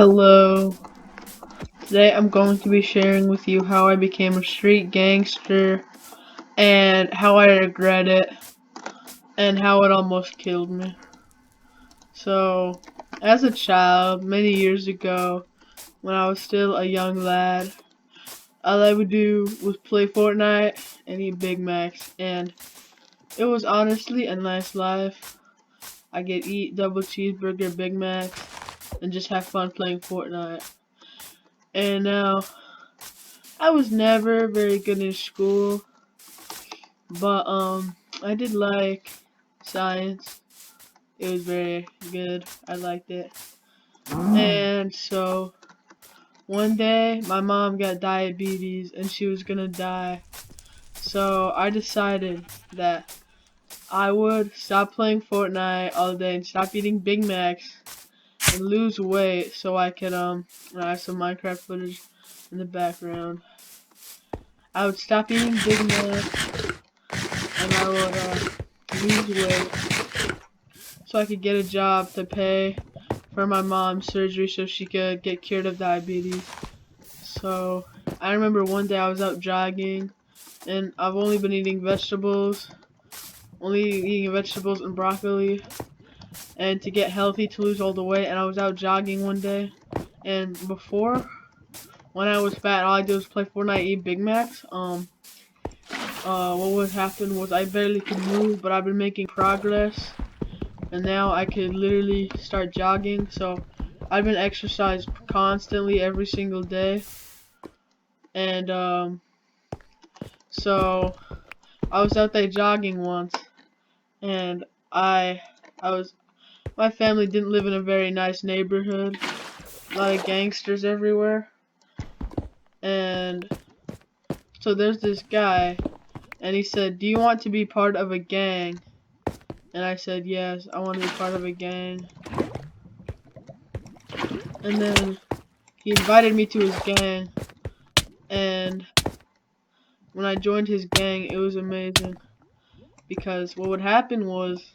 Hello. Today I'm going to be sharing with you how I became a street gangster and how I regret it and how it almost killed me. So, as a child, many years ago, when I was still a young lad, all I would do was play Fortnite and eat Big Macs, and it was honestly a nice life. I could eat double cheeseburger Big Macs and just have fun playing Fortnite. And now, I was never very good in school, but I did like science. It was very good. I liked it. And so one day my mom got diabetes and she was gonna die. So I decided that I would stop playing Fortnite all day and stop eating Big Macs and lose weight so I could I have some Minecraft footage in the background. I would stop eating Big Macs and I would lose weight so I could get a job to pay for my mom's surgery so she could get cured of diabetes. So I remember one day I was out jogging and I've only been eating vegetables, and broccoli, and to get healthy to lose all the weight. And I was out jogging one day, and before, when I was fat, all I did was play Fortnite, eat Big Macs. What would happen was I barely could move, but I've been making progress, and now I could literally start jogging. So I've been exercise constantly every single day, and so I was out there jogging once, and I was my family didn't live in a very nice neighborhood, a lot of gangsters everywhere, and so there's this guy, and he said, "Do you want to be part of a gang?" And I said, "Yes, I want to be part of a gang." And then he invited me to his gang, and when I joined his gang, it was amazing. Because what would happen was,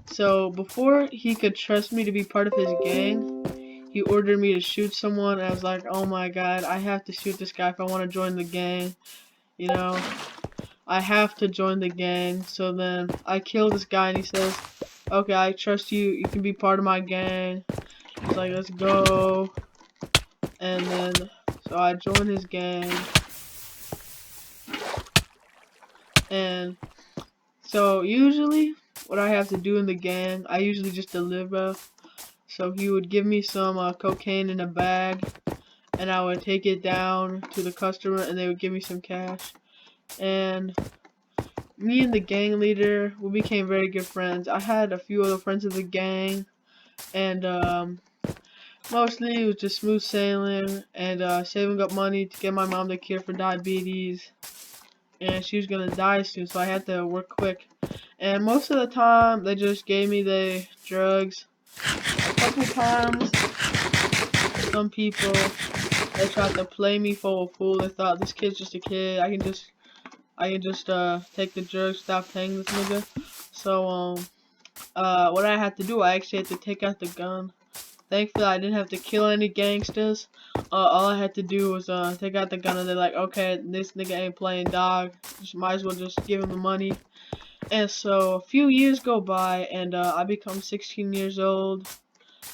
so before he could trust me to be part of his gang, he ordered me to shoot someone, and I was like, oh my god, I have to shoot this guy if I want to join the gang, you know? I have to join the gang. So then I kill this guy, and he says, okay, I trust you, you can be part of my gang. He's like, let's go. And then, so I joined his gang, and so usually what I have to do in the gang, I usually just deliver. So he would give me some cocaine in a bag, and I would take it down to the customer, and they would give me some cash. And me and the gang leader, we became very good friends. I had a few other friends in the gang, and mostly it was just smooth sailing and saving up money to get my mom the cure for diabetes. And she was gonna die soon, so I had to work quick. And most of the time, they just gave me the drugs. A couple times, some people, they tried to play me for a fool. They thought, this kid's just a kid. I can just take the drugs, stop paying this nigga. So what I had to do, I actually had to take out the gun. Thankfully, I didn't have to kill any gangsters. All I had to do was take out the gun, and they're like, okay, this nigga ain't playing dog. Just might as well just give him the money. And so a few years go by, and I become 16 years old.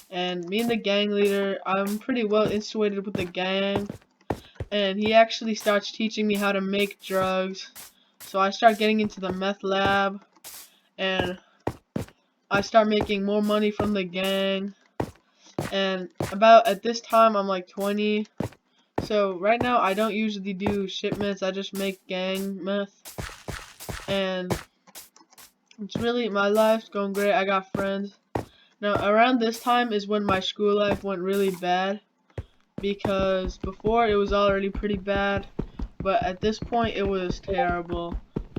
And me and the gang leader, I'm pretty well situated with the gang. And he actually starts teaching me how to make drugs. So I start getting into the meth lab, and I start making more money from the gang. And about at this time, I'm like 20. So right now, I don't usually do shipments. I just make gang meth. And it's really, my life's going great. I got friends. Now, around this time is when my school life went really bad. Because before, it was already pretty bad. But at this point, it was terrible.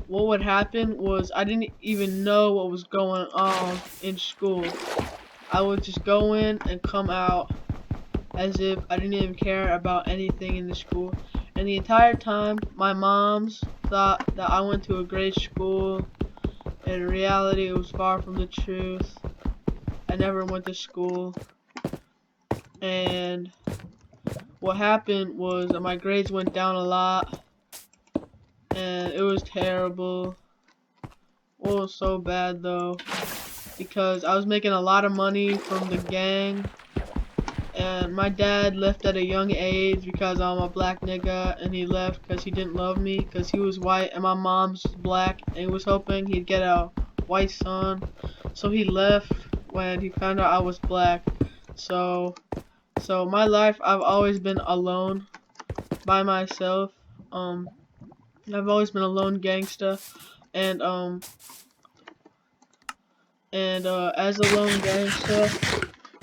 What would happen was I didn't even know what was going on in school. I would just go in and come out as if I didn't even care about anything in the school. And the entire time, my moms thought that I went to a great school. In reality, it was far from the truth. I never went to school. And what happened was my grades went down a lot, and it was terrible. It was so bad though, because I was making a lot of money from the gang, and my dad left at a young age because I'm a black nigga, and he left because he didn't love me because he was white and my mom's black, and he was hoping he'd get a white son. So he left when he found out I was black. So my life, I've always been alone by myself. Um, I've always been a lone gangster, and as a lone gangster,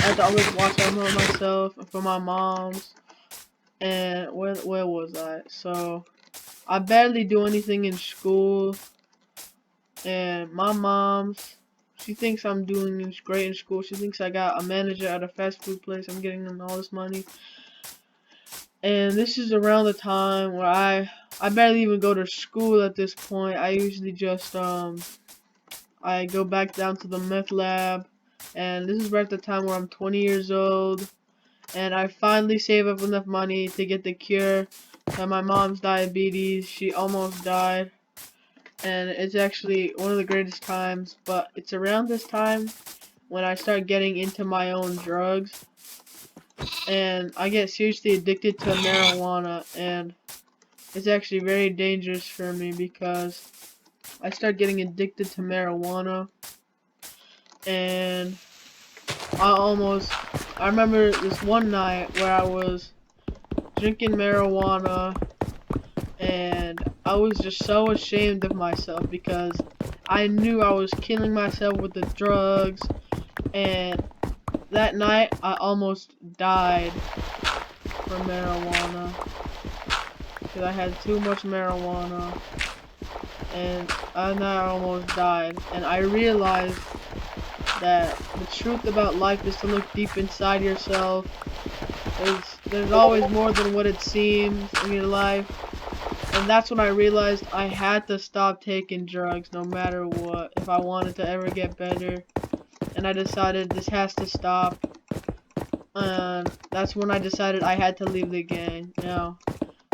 I had to always watch out for myself and for my moms. And where was I? So I barely do anything in school, and my mom's, she thinks I'm doing great in school. She thinks I got a manager at a fast food place. I'm getting them all this money. And this is around the time where I barely even go to school at this point. I usually just I go back down to the meth lab, and this is right at the time where I'm 20 years old, and I finally save up enough money to get the cure to my mom's diabetes. She almost died, and it's actually one of the greatest times. But it's around this time when I start getting into my own drugs, and I get seriously addicted to marijuana, and it's actually very dangerous for me because I start getting addicted to marijuana, and I remember this one night where I was drinking marijuana, and I was just so ashamed of myself because I knew I was killing myself with the drugs, and that night I almost died from marijuana because I had too much marijuana, and I almost died. And I realized that the truth about life is to look deep inside yourself. There's always more than what it seems in your life. And that's when I realized I had to stop taking drugs no matter what if I wanted to ever get better. And I decided this has to stop. And that's when I decided I had to leave the gang. Now,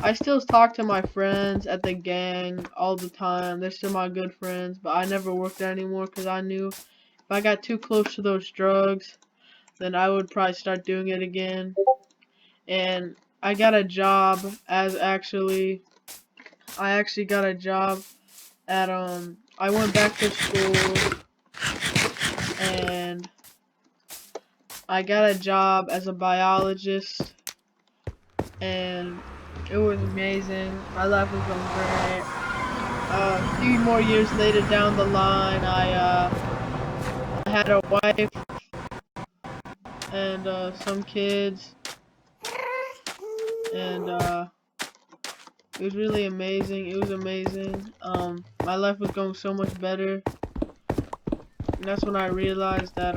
I still talk to my friends at the gang all the time. They're still my good friends, but I never worked there anymore because I knew if I got too close to those drugs, then I would probably start doing it again. And I got a job as I actually got a job at I went back to school, and I got a job as a biologist, and it was amazing. My life was going great. A few more years later down the line, I had a wife and some kids, and it was really amazing. It was amazing. My life was going so much better, and that's when I realized that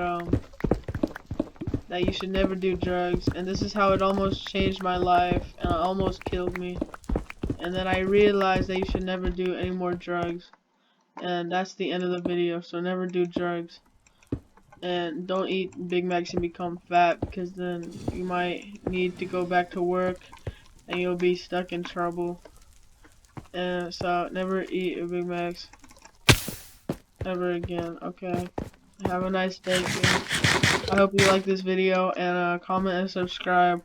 you should never do drugs, and this is how it almost changed my life, and it almost killed me. And then I realized that you should never do any more drugs, and that's the end of the video. So never do drugs, and don't eat Big Macs and become fat, because then you might need to go back to work and you'll be stuck in trouble. And so never eat a Big Macs ever again. Okay, have a nice day, kids. I hope you like this video, and comment and subscribe.